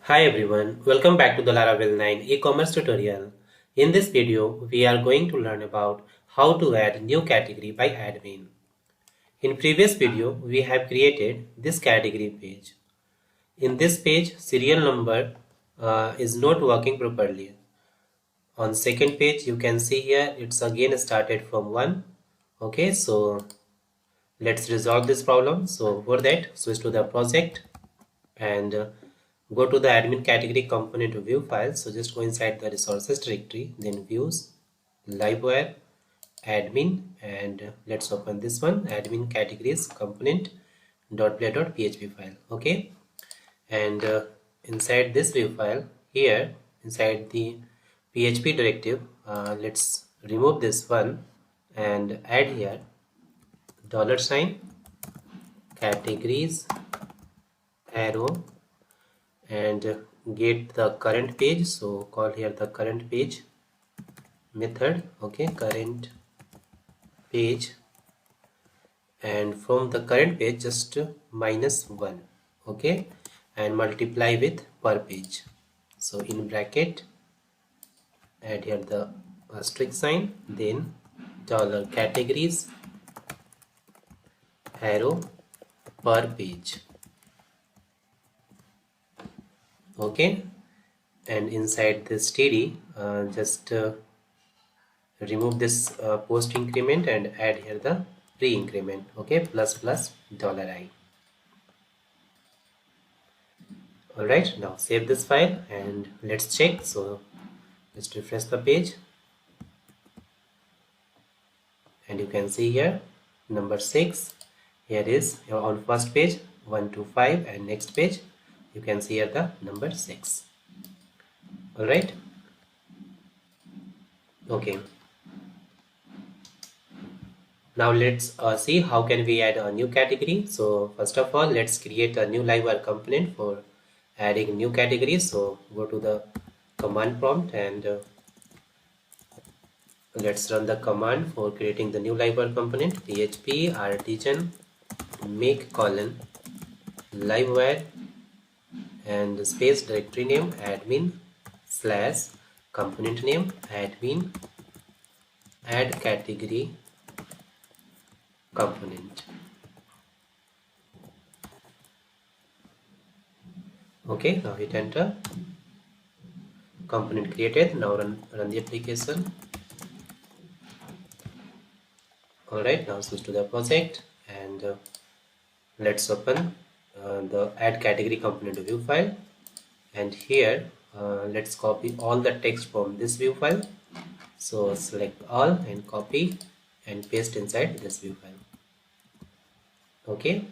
Hi everyone, welcome back to the Laravel 9 e-commerce tutorial. In this video, we are going to learn about how to add new category by admin. In previous video, we have created this category page. In this page, serial number is not working properly. On second page, you can see here it's again started from 1. Okay, so let's resolve this problem. So for that, switch to the project and go to the admin category component view file. So just go inside the resources directory, then views, livewire, admin, and let's open this one, admin categories component .play.php file. Okay, and inside this view file here, inside the php directive, let's remove this one and add here $sign categories arrow and get the current page. So call here the current page method. Okay, current page, and from the current page just -1. Okay, and multiply with per page. So in bracket add here the asterisk sign, then $categories arrow per page. Okay, and inside this td just remove this post increment and add here the pre increment. Okay, plus $I. All right, now save this file and let's check. So let's refresh the page and you can see here number 6 here is on first page 1 to 5, and next page you can see here the number 6. All right, okay. Now let's see how can we add a new category. So first of all, let's create a new livewire component for adding new categories. So go to the command prompt and let's run the command for creating the new livewire component. php artisan make colon livewire and space directory name admin slash component name admin add category component. Okay, now hit enter. Component created. Now run the application. All right, now switch to the project and let's open the add category component view file, and here let's copy all the text from this view file. So select all and copy and paste inside this view file. Okay,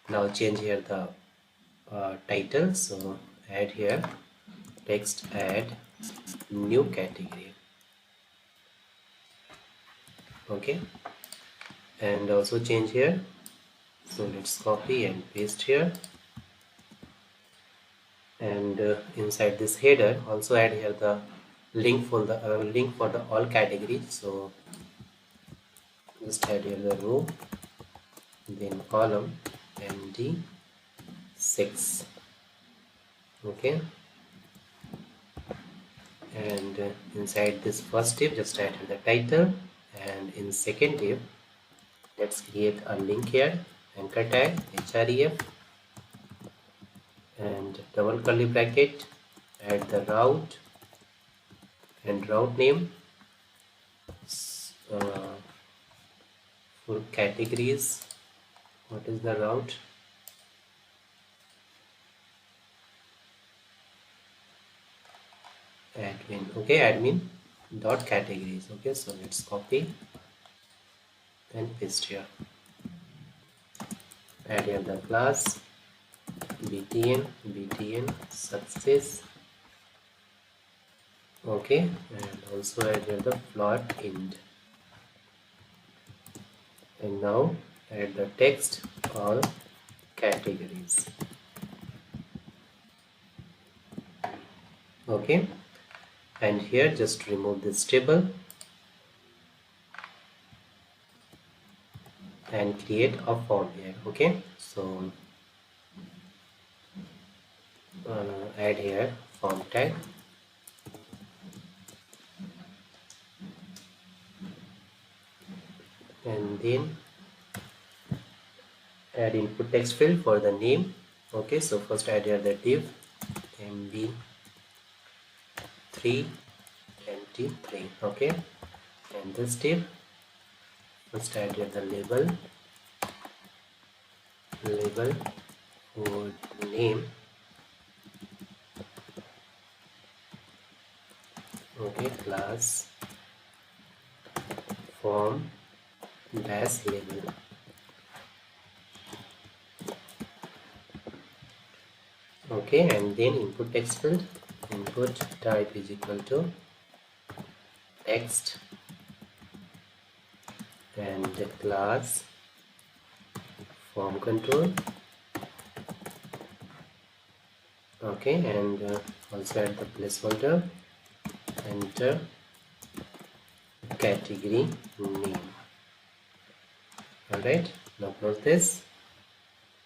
now change here the title. So add here text add new category. Okay, and also change here. So let's copy and paste here, and inside this header also add here the link for the all categories. So just add here the row, then column MD6. Okay, and inside this first div just add the title, and in second div let's create a link here, anchor tag href and double curly bracket, add the route and route name for categories. What is the route? Admin. Okay, admin dot categories. Okay, so let's copy and paste here. Add here the class btn success. Okay, and also add here the float int, and now add the text all categories. Okay, and here just remove this table and create a form here. Okay, so add here form tag, and then add input text field for the name. Okay, so first add here the div mb3 mt3. Okay, and this div first add here the label for name. Okay, class form dash label. Okay, and then input text field, input type is equal to text, and the class form control. Okay, and also add the placeholder, enter category name. Alright, now close this,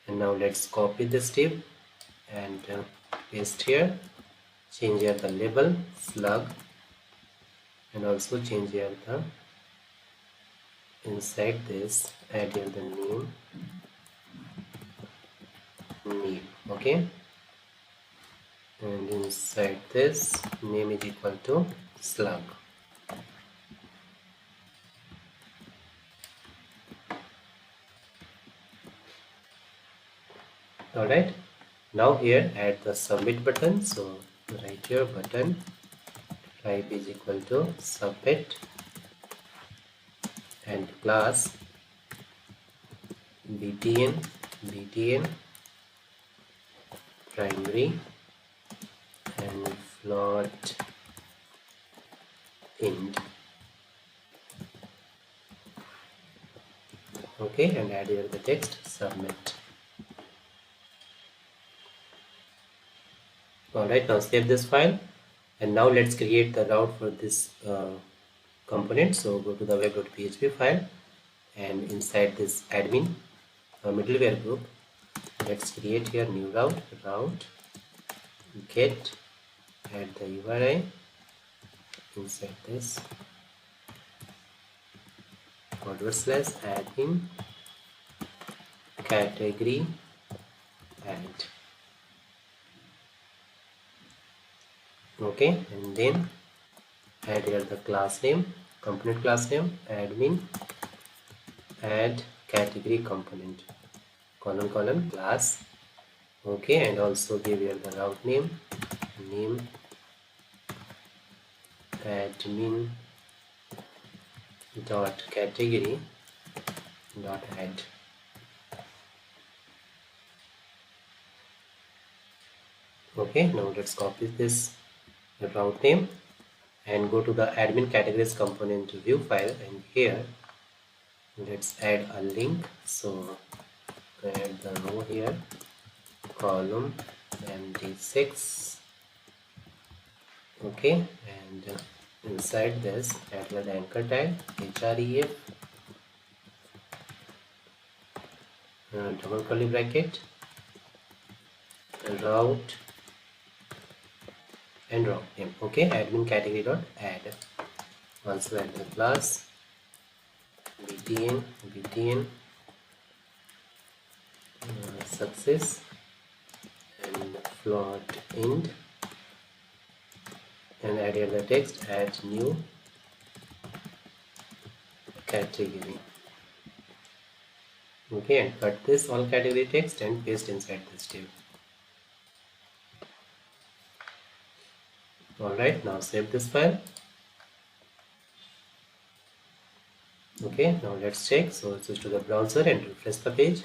and now let's copy this div and paste here. Change here the label slug, and also change here the inside this, add here the name. Okay, and inside this name is equal to slug. Alright, now here add the submit button. So write here button type is equal to submit, and class btn primary and float int. Okay, and add here the text submit. Alright, now save this file, and now let's create the route for this component. So go to the web.php file, and inside this admin middleware group, let's create here new route get, add the URI inside this /admin category add. Okay, and then add here the class name, component class name admin add category component colon class. Okay, and also give here the route name admin dot category dot add. Okay, now let's copy this route name and go to the admin categories component view file, and here let's add a link. So add the row here column MD6. Okay, and inside this add the anchor tag href double curly bracket route and route name. Okay, admin category dot add. Also add the class btn success and float int, and add here the text add new category. Okay, and cut this all category text and paste inside this div. Alright, now save this file. Okay, now let's check. So switch to the browser and refresh the page,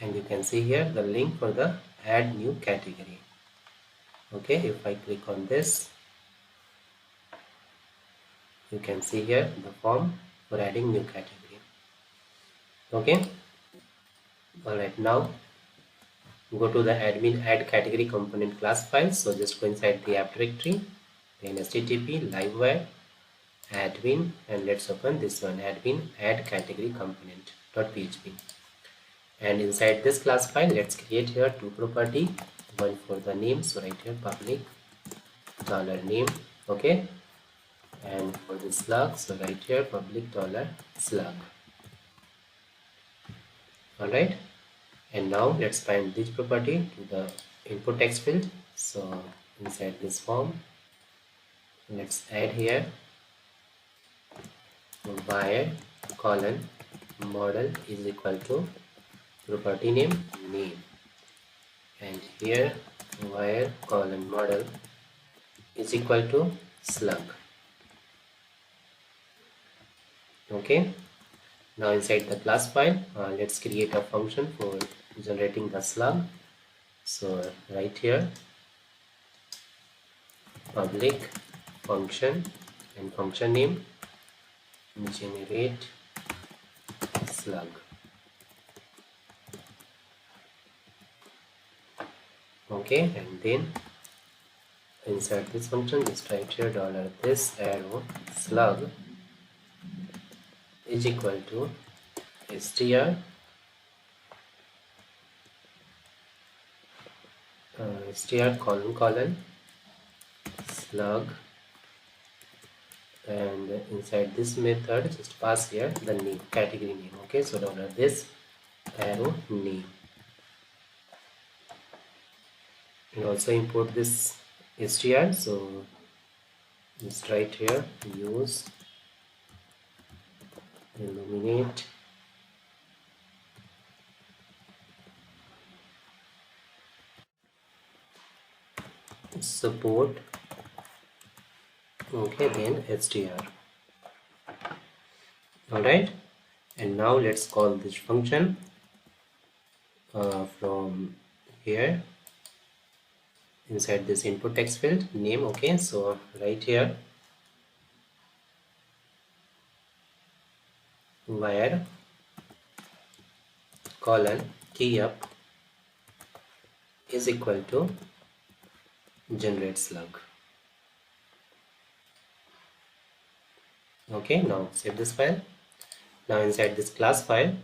and you can see here the link for the add new category. Okay, if I click on this, you can see here the form for adding new category. Okay, alright, now go to the admin add category component class file. So just go inside the app directory, then http livewire admin, and let's open this one admin add category component .php. And inside this class file, let's create here two property, one for the name, so right here public $name, okay, and for the slug, so right here public $slug. All right, and now let's bind this property to the input text field. So inside this form, let's add here wire colon model is equal to property name, and here wire colon model is equal to slug. Okay, now inside the class file, let's create a function for generating the slug. So right here public function and function name generate slug. Okay, and then inside this function, just write here $this arrow slug is equal to str str colon slug, and inside this method just pass here the name, category name. Okay, so $this arrow name, and also import this str. So just write here use illuminate support, okay, then str. All right, and now let's call this function from here inside this input text field name. Okay, so right here where colon key up is equal to generate slug. Okay, now save this file. Now inside this class file,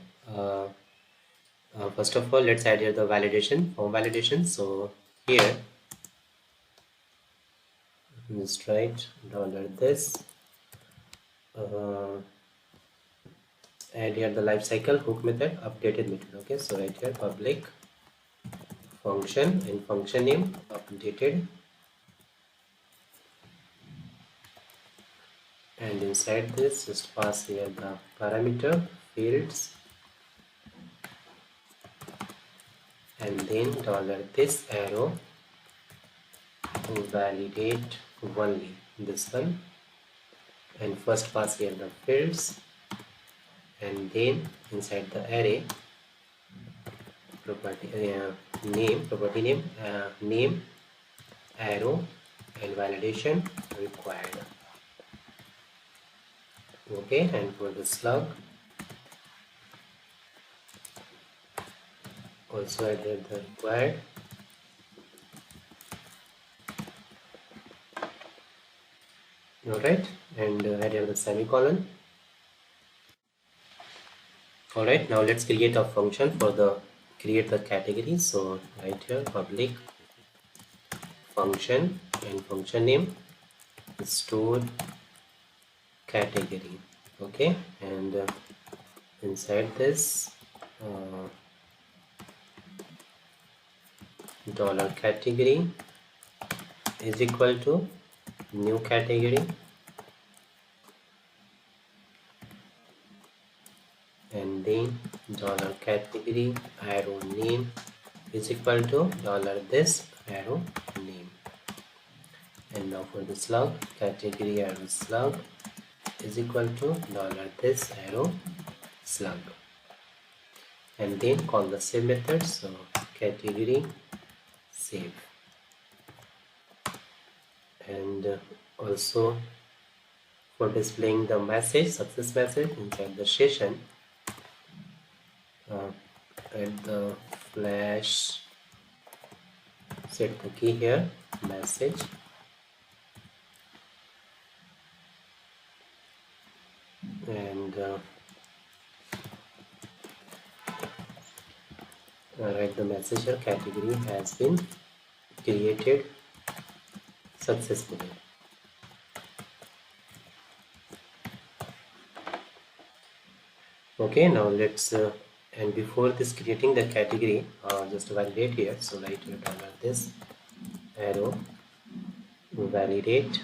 first of all, let's add here the validation, form validation. So here just write $this add here the lifecycle hook method, updated method. Okay, so right here public function and function name updated, and inside this just pass here the parameter fields, and then $this arrow validate only this one, and first pass here the fields, and then inside the array property name arrow and validation required. Okay, and for the slug also add here the required, all right, and add here the semicolon. All right, now let's create a function for the create the category. So right here public function and function name store category. Okay, and inside this dollar category is equal to new category, and then dollar category arrow name is equal to $this arrow name. And now for the slug, category arrow slug is equal to $this arrow slug, and then call the save method. So category save, and also for displaying the message, success message inside the session, at the flash set the key here message, and write the message here, category has been created successfully. Okay, now let's and before this creating the category, just validate here. So write here this arrow validate,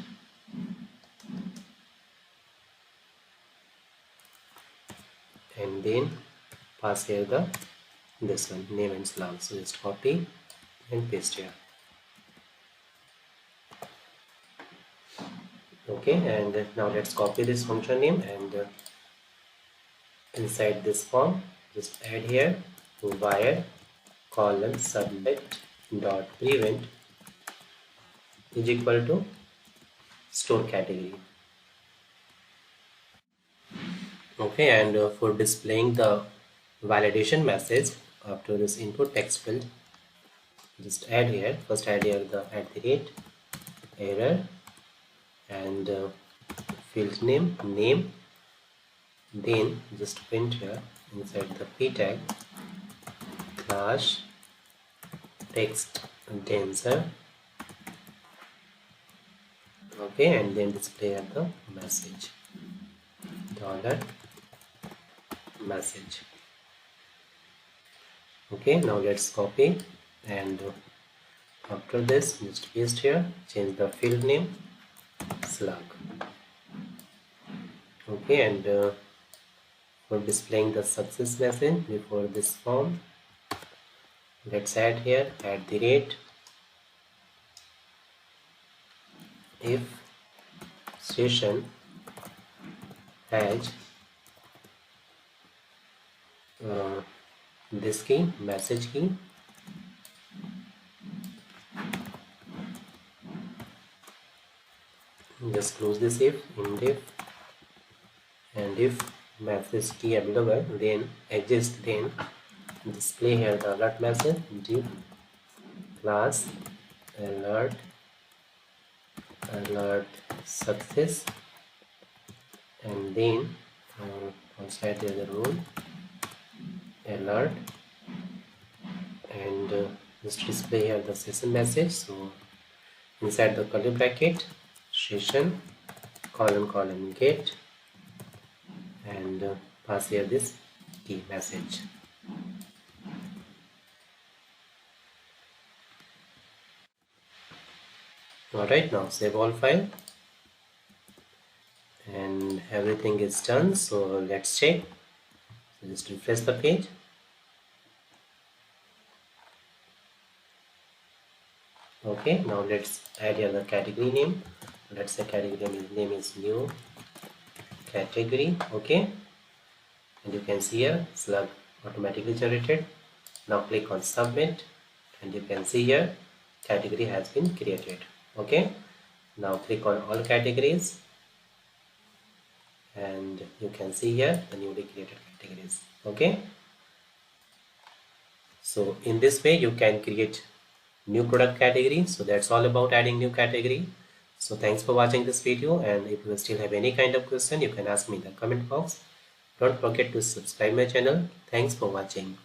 and then pass here the this one name and slug. So just copy and paste here. Okay, and now let's copy this function name and inside this form just add here wire column submit dot prevent is equal to store category. Okay, and for displaying the validation message after this input text field, just add here, first add here the error and field name, then just print here inside the p tag class text denser. Okay, and then display at the message $message. Okay, now let's copy and after this just paste here, change the field name slug. Okay, and for displaying the success message before this form, let's add here if session has this key, message key, just close this if and if message key available, then exist, then display here the alert message div class alert success, and then outside the rule alert, and just display here the session message. So inside the curly bracket session colon get, and pass here this key message. Alright, now save all file and everything is done. So let's check. So just refresh the page. Okay, now let's add here the category name. Let's say category name is new category. Okay, and you can see here slug automatically generated. Now click on submit and you can see here category has been created. Okay, now click on all categories and you can see here the newly created categories. Okay, so in this way you can create new product category. So that's all about adding new category. So thanks for watching this video, and if you still have any kind of question, you can ask me in the comment box. Don't forget to subscribe my channel. Thanks for watching.